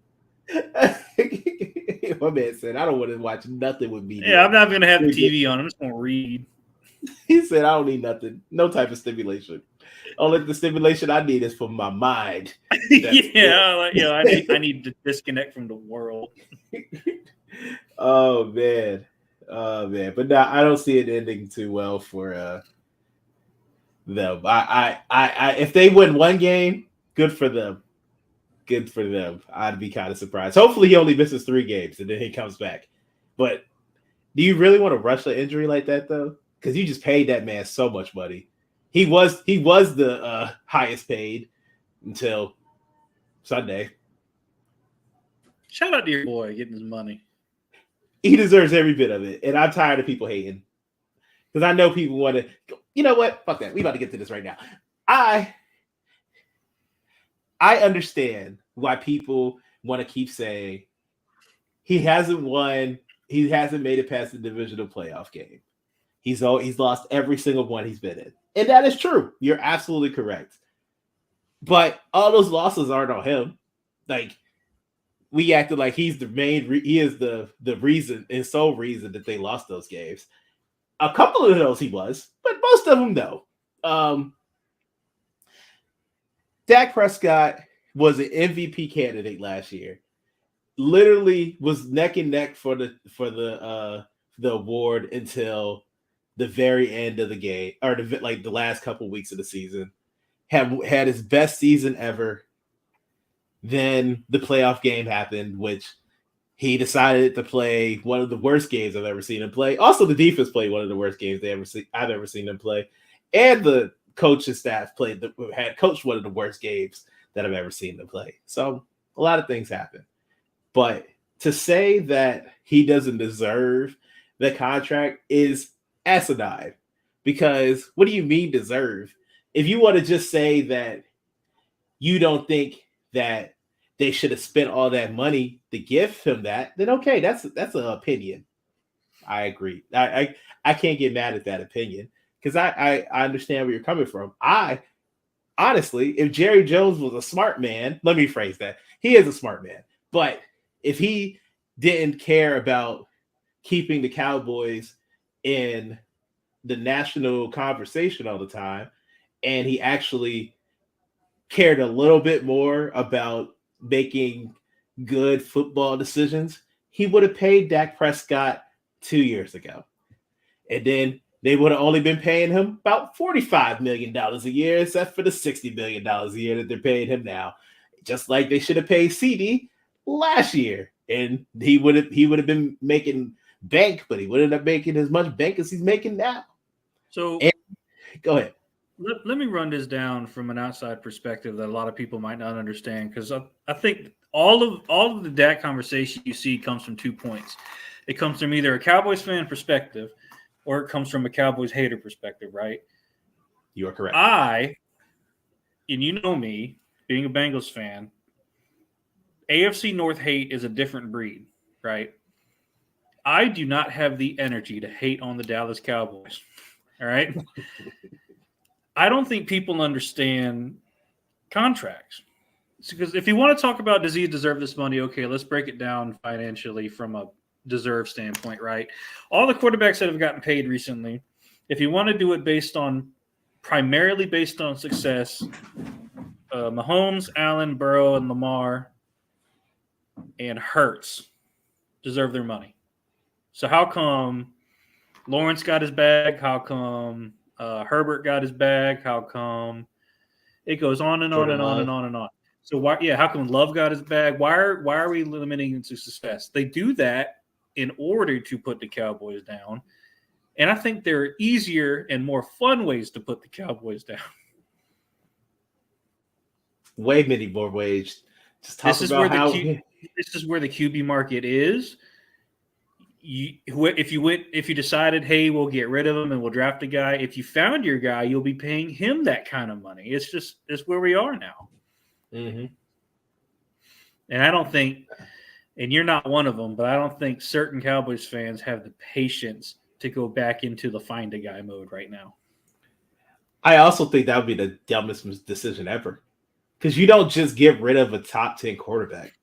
man said, I don't want to watch nothing with me. Yeah, I'm not going to have the TV on. I'm just going to read. He said, I don't need nothing. No type of stimulation. Only the stimulation I need is for my mind. I need to disconnect from the world. Oh, man. But no, I don't see it ending too well for them. I if they win one game, good for them. I'd be kind of surprised. Hopefully he only misses 3 games and then he comes back. But do you really want to rush an injury like that though? Because you just paid that man so much money. He was the highest paid until Sunday. Shout out to your boy getting his money. He deserves every bit of it, and I'm tired of people hating. Because I know people want to. You know what? Fuck that. We about to get to this right now. I understand why people want to keep saying he hasn't won. He hasn't made it past the divisional playoff game. He's lost every single one he's been in, and that is true. You're absolutely correct. But all those losses aren't on him. Like we acted like he's the main. He is the reason and sole reason that they lost those games. A couple of those he was, but most of them no. Dak Prescott was an MVP candidate last year. Literally was neck and neck for the award until the very end of the game, or the last couple of weeks of the season. Had his best season ever. Then the playoff game happened, which he decided to play one of the worst games I've ever seen him play. Also, the defense played one of the worst games I've ever seen them play, and the coaching staff had coached one of the worst games that I've ever seen them play. So a lot of things happen, but to say that he doesn't deserve the contract is asinine. Because what do you mean deserve? If you want to just say that you don't think that they should have spent all that money to give him that, then okay, that's an opinion. I agree. I can't get mad at that opinion because I understand where you're coming from. I honestly, if Jerry Jones was a smart man, let me phrase that. He is a smart man. But if he didn't care about keeping the Cowboys in the national conversation all the time, and he actually cared a little bit more about making good football decisions, he would have paid Dak Prescott 2 years ago. And then they would have only been paying him about $45 million a year, except for the $60 million a year that they're paying him now. Just like they should have paid CD last year, and he would have been making bank, but he wouldn't have making as much bank as he's making now. So and, go ahead. Let me run this down from an outside perspective that a lot of people might not understand, because I think all of the Dak conversation you see comes from 2 points. It comes from either a Cowboys fan perspective or it comes from a Cowboys hater perspective, right? You are correct. And you know me, being a Bengals fan, AFC North hate is a different breed, right? I do not have the energy to hate on the Dallas Cowboys, all right? I don't think people understand contracts. Because if you want to talk about does he deserve this money, okay, let's break it down financially from a deserve standpoint, right? All the quarterbacks that have gotten paid recently, if you want to do it primarily based on success, Mahomes, Allen, Burrow, and Lamar, and Hurts deserve their money. So how come Lawrence got his bag? How come Herbert got his bag? How come it goes on and on and on and on and on? So why? Yeah, how come Love got his bag? Why are we limiting him to success? They do that in order to put the Cowboys down, and I think there are easier and more fun ways to put the Cowboys down. Way many more ways. Just talk this about this is where the QB market is. If you decided, hey, we'll get rid of him and we'll draft a guy. If you found your guy, you'll be paying him that kind of money. It's where we are now. Mm-hmm. And I don't think, and you're not one of them, but I don't think certain Cowboys fans have the patience to go back into the find a guy mode right now. I also think that would be the dumbest decision ever, because you don't just get rid of a top 10 quarterback.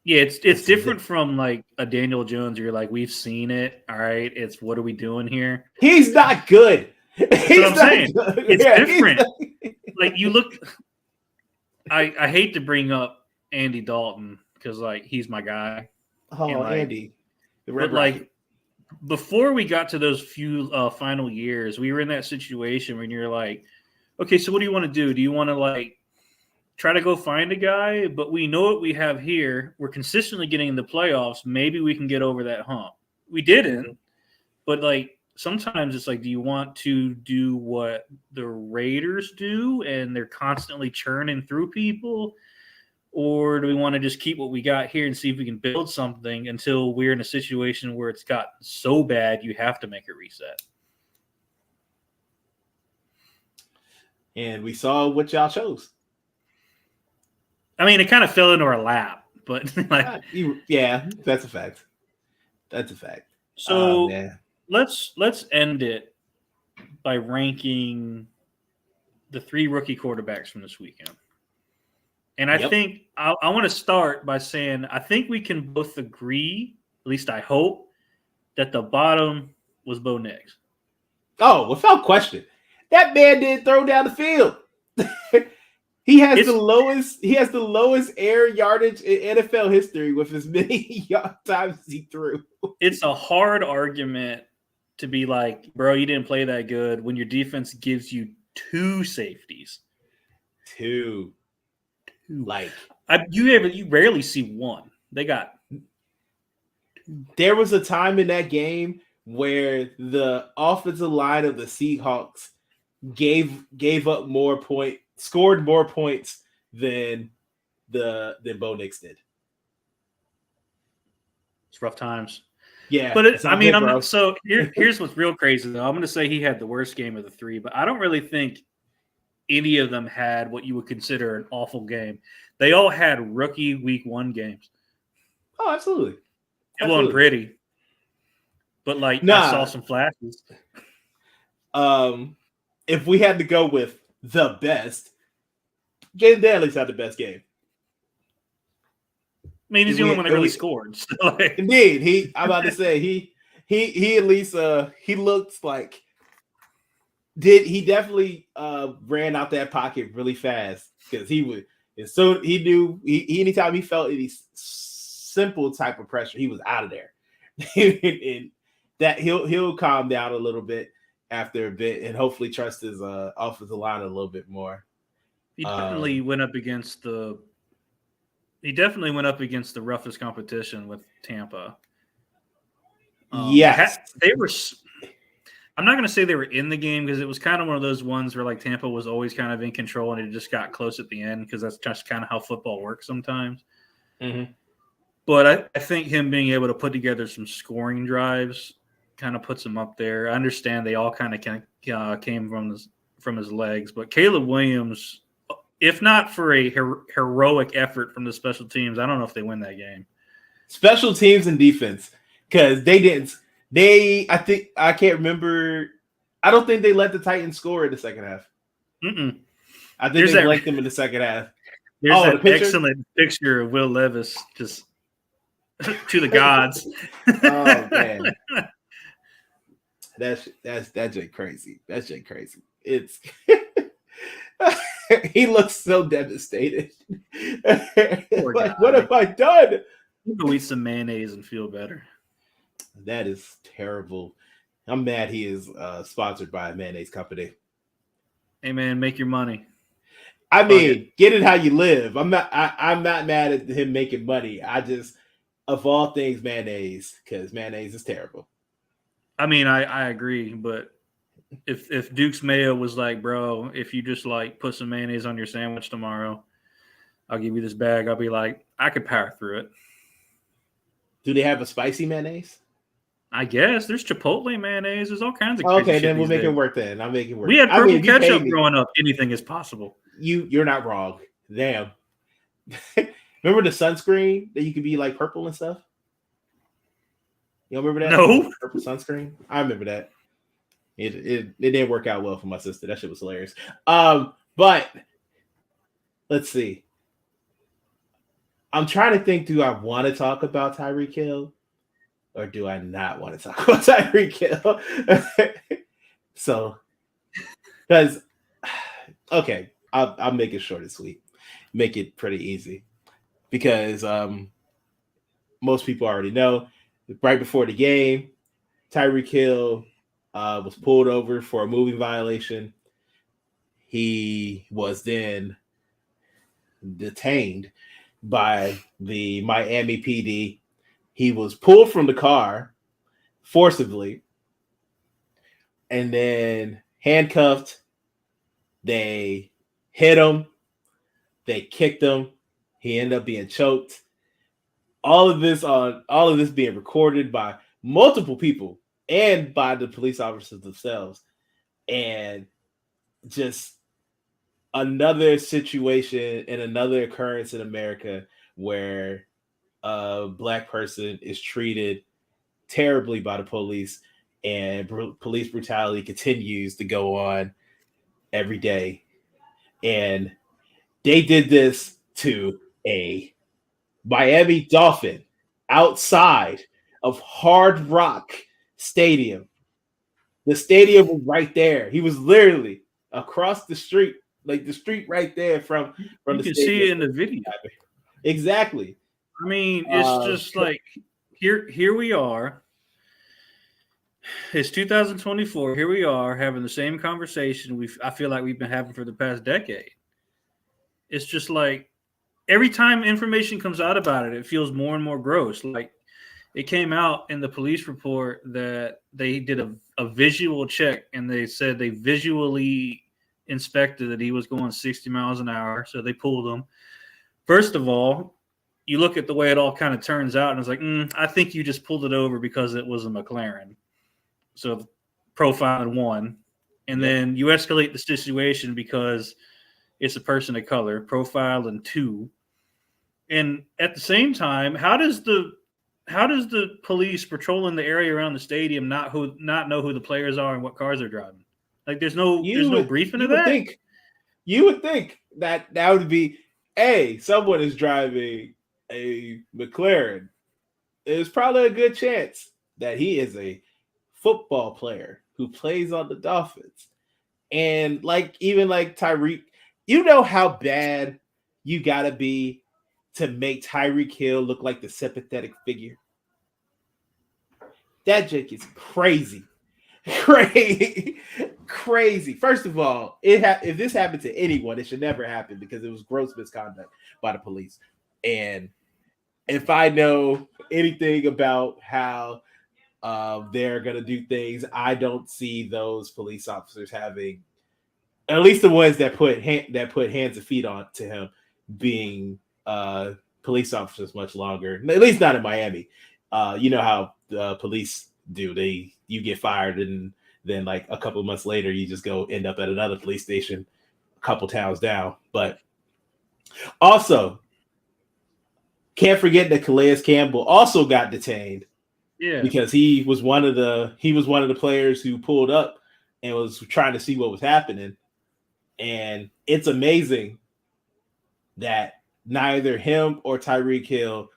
Yeah, it's different from like a Daniel Jones. You're like, we've seen it. All right, it's what are we doing here? He's not good. That's what I'm saying. Good. It's different. Like you look. I hate to bring up Andy Dalton because like he's my guy. Oh, like, Andy. But like before we got to those few final years, we were in that situation when you're like, okay, so what do you want to do? Do you want to like try to go find a guy? But we know what we have here. We're consistently getting in the playoffs. Maybe we can get over that hump. We didn't, but like sometimes it's like, do you want to do what the Raiders do and they're constantly churning through people? Or do we want to just keep what we got here and see if we can build something until we're in a situation where it's got so bad you have to make a reset? And we saw what y'all chose. I mean, it kind of fell into our lap, but like, yeah, that's a fact. That's a fact. So let's end it by ranking the 3 rookie quarterbacks from this weekend. And I think I want to start by saying I think we can both agree, at least I hope, that the bottom was Bo Nix. Oh, without question. That man didn't throw down the field. He has the lowest air yardage in NFL history with as many times as he threw. It's a hard argument to be like, bro, you didn't play that good when your defense gives you 2 safeties. 2. Like you rarely see 1. They got. There was a time in that game where the offensive line of the Seahawks gave up more points, scored more points than Bo Nix did. It's rough times. Yeah, but here's what's real crazy though. I'm going to say he had the worst game of the 3, but I don't really think any of them had what you would consider an awful game. They all had rookie week 1 games. Oh, absolutely. It wasn't pretty, but like I saw some flashes. If we had to go with the best, Jaden Daniels had the best game. I mean, he's the only one that really scored. So like. Indeed, I'm about to say he at least he looks like he definitely ran out that pocket really fast because he would. And so he knew anytime he felt any simple type of pressure, he was out of there. And that he'll calm down a little bit after a bit, and hopefully trust his offensive line a little bit more. He definitely went up against the. He definitely went up against the roughest competition with Tampa. Yes, they were. I'm not going to say they were in the game because it was kind of one of those ones where like Tampa was always kind of in control and it just got close at the end because that's just kind of how football works sometimes. Mm-hmm. But I think him being able to put together some scoring drives kind of puts him up there. I understand they all kind of came from his legs, but Caleb Williams, if not for a heroic effort from the special teams, I don't know if they win that game. Special teams and defense, because they didn't. I can't remember. I don't think they let the Titans score in the second half. I think they blanked them in the second half. There's an excellent picture of Will Levis just to the gods. Oh man, that's just crazy. That's just crazy. It's he looks so devastated. Like, what have I done? You go eat some mayonnaise and feel better. That is terrible. I'm mad he is sponsored by a mayonnaise company. Hey man, make your money. I mean, get it how you live. I'm not mad at him making money. I just, of all things, mayonnaise, because mayonnaise is terrible. I mean, I agree, but if Duke's Mayo was like, bro, if you just like put some mayonnaise on your sandwich tomorrow, I'll give you this bag. I'll be like, I could power through it. Do they have a spicy mayonnaise? I guess there's Chipotle mayonnaise. There's all kinds of okay. Then we'll make it work. Then I'll make it work. We had purple ketchup growing up. Anything is possible. You're not wrong. Damn. Remember the sunscreen that you could be like purple and stuff? You don't remember that? No. Purple sunscreen. I remember that. It didn't work out well for my sister. That shit was hilarious. But let's see. I'm trying to think. Do I want to talk about Tyreek Hill? Or do I not want to talk about Tyreek Hill? So, because, okay, I'll make it short and sweet. Make it pretty easy. Because most people already know, right before the game, Tyreek Hill was pulled over for a moving violation. He was then detained by the Miami PD. He was pulled from the car forcibly and then handcuffed. They hit him. They kicked him. He ended up being choked. All of this being recorded by multiple people and by the police officers themselves. And just another situation and another occurrence in America where a Black person is treated terribly by the police, and police brutality continues to go on every day. And they did this to a Miami Dolphin outside of Hard Rock Stadium. The stadium was right there. He was literally across the street, like the street right there from the stadium. You can see it in the video. Exactly. I mean, it's just like here we are. It's 2024. Here we are having the same conversation I feel like we've been having for the past decade. It's just like every time information comes out about it, it feels more and more gross. Like it came out in the police report that they did a visual check, and they said they visually inspected that he was going 60 miles an hour. So they pulled him. First of all, you look at the way it all kind of turns out, and it's like, I think you just pulled it over because it was a McLaren. So profiling one. And then you escalate the situation because it's a person of color, profiling two. And at the same time, how does the police patrolling the area around the stadium not know who the players are and what cars they're driving? Like there's no briefing of that. You would think that would be, someone is driving a McLaren. There's probably a good chance that he is a football player who plays on the Dolphins. And even like Tyreek, you know how bad you gotta be to make Tyreek Hill look like the sympathetic figure. That Jake is crazy. Crazy. First of all, if this happened to anyone, it should never happen because it was gross misconduct by the police. And if I know anything about how they're gonna do things, I don't see those police officers having, at least the ones that put hands and feet on to him, being police officers much longer. At least not in Miami. You know how the police do. You get fired and then like a couple of months later you just go end up at another police station a couple towns down. But also can't forget that Calais Campbell also got detained. Yeah, because he was one of the players who pulled up and was trying to see what was happening. And it's amazing that neither him or Tyreek Hill,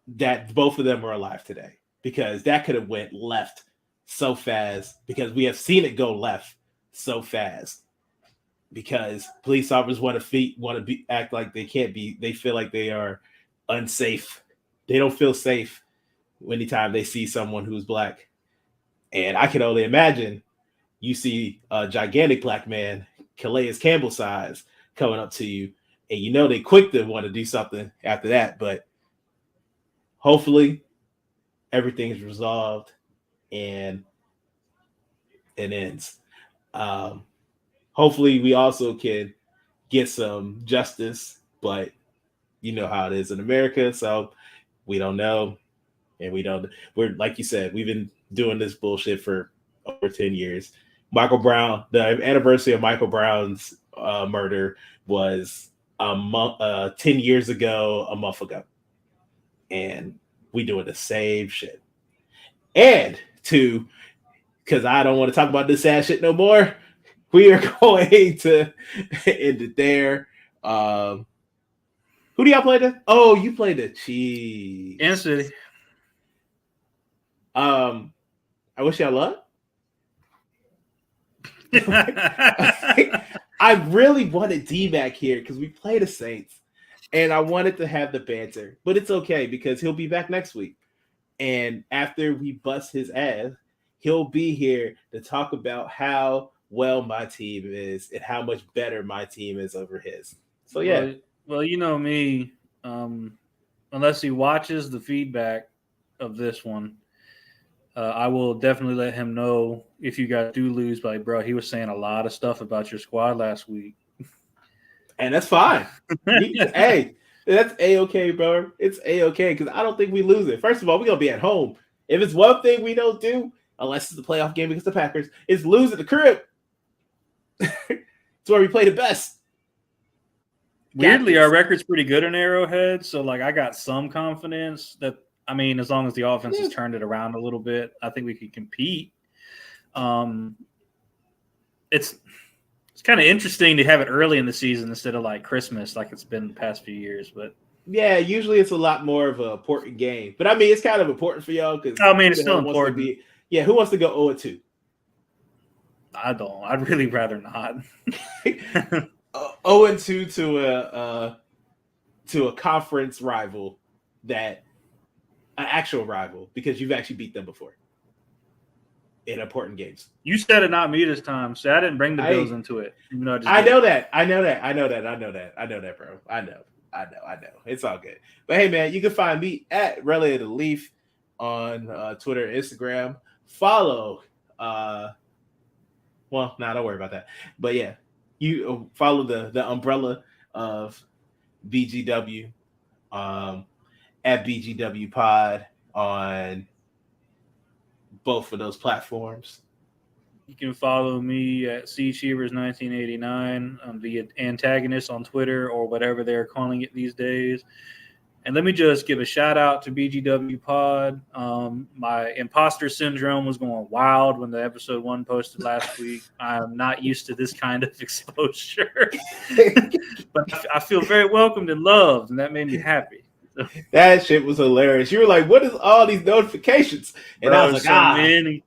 that both of them are alive today, because that could have went left so fast, because we have seen it go left so fast, because police officers want to act like they can't be, they feel like they are unsafe. They don't feel safe anytime they see someone who's black. And I can only imagine you see a gigantic black man, Calais Campbell size, coming up to you, and you know they quick to want to do something after that. But hopefully everything is resolved and it ends. Hopefully we also can get some justice, but you know how it is in America, so we don't know. And we're like you said, we've been doing this bullshit for over 10 years. Michael Brown, the anniversary of Michael Brown's murder was 10 years ago, a month ago. And we doing the same shit. And because I don't want to talk about this sad shit no more, we are going to end it there. Who do y'all play the? Oh, you played the Chiefs. Kansas City. I wish y'all luck. I really wanted D-Mac here because we play the Saints, and I wanted to have the banter, but it's okay because he'll be back next week. And after we bust his ass, he'll be here to talk about how well my team is and how much better my team is over his. So yeah. Well, you know me. Unless he watches the feedback of this one, I will definitely let him know if you guys do lose. Like, bro, he was saying a lot of stuff about your squad last week. And that's fine. Hey, that's A-okay, bro. It's A-okay because I don't think we lose it. First of all, we're going to be at home. If it's one thing we don't do, unless it's a playoff game against the Packers, is lose at the crib. It's where we play the best. Weirdly, our record's pretty good in Arrowhead, so like I got some confidence that, I mean, as long as the offense has turned it around a little bit, I think we can compete. It's kind of interesting to have it early in the season instead of like Christmas, like it's been the past few years. But yeah, usually it's a lot more of an important game. But I mean, it's kind of important for y'all because I mean, it's still important. Who wants to go 0-2? I don't. I'd really rather not. 0-2 to a conference rival, that an actual rival, because you've actually beat them before in important games. You said it, not me this time. So I didn't bring the Bills into it. Even though I know that, bro. I know. It's all good. But hey, man, you can find me at Relay of the Leaf on Twitter and Instagram. Follow. Don't worry about that. But yeah, you follow the umbrella of BGW at BGW Pod on both of those platforms. You can follow me at CCheevers1989. I'm the antagonist on Twitter, or whatever they're calling it these days. And let me just give a shout out to BGW Pod. My imposter syndrome was going wild when the episode 1 posted last week. I'm not used to this kind of exposure, but I feel very welcomed and loved, and that made me happy. That shit was hilarious. You were like, "What is all these notifications?" And I was like, many.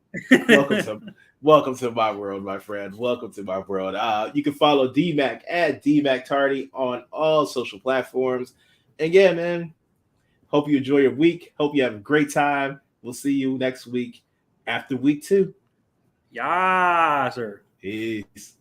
Welcome to my world, my friend. Welcome to my world. You can follow DMAC at DMAC Tardy on all social platforms. And yeah, man, hope you enjoy your week. Hope you have a great time. we'll see you next week after week 2. Yeah, sir. Peace.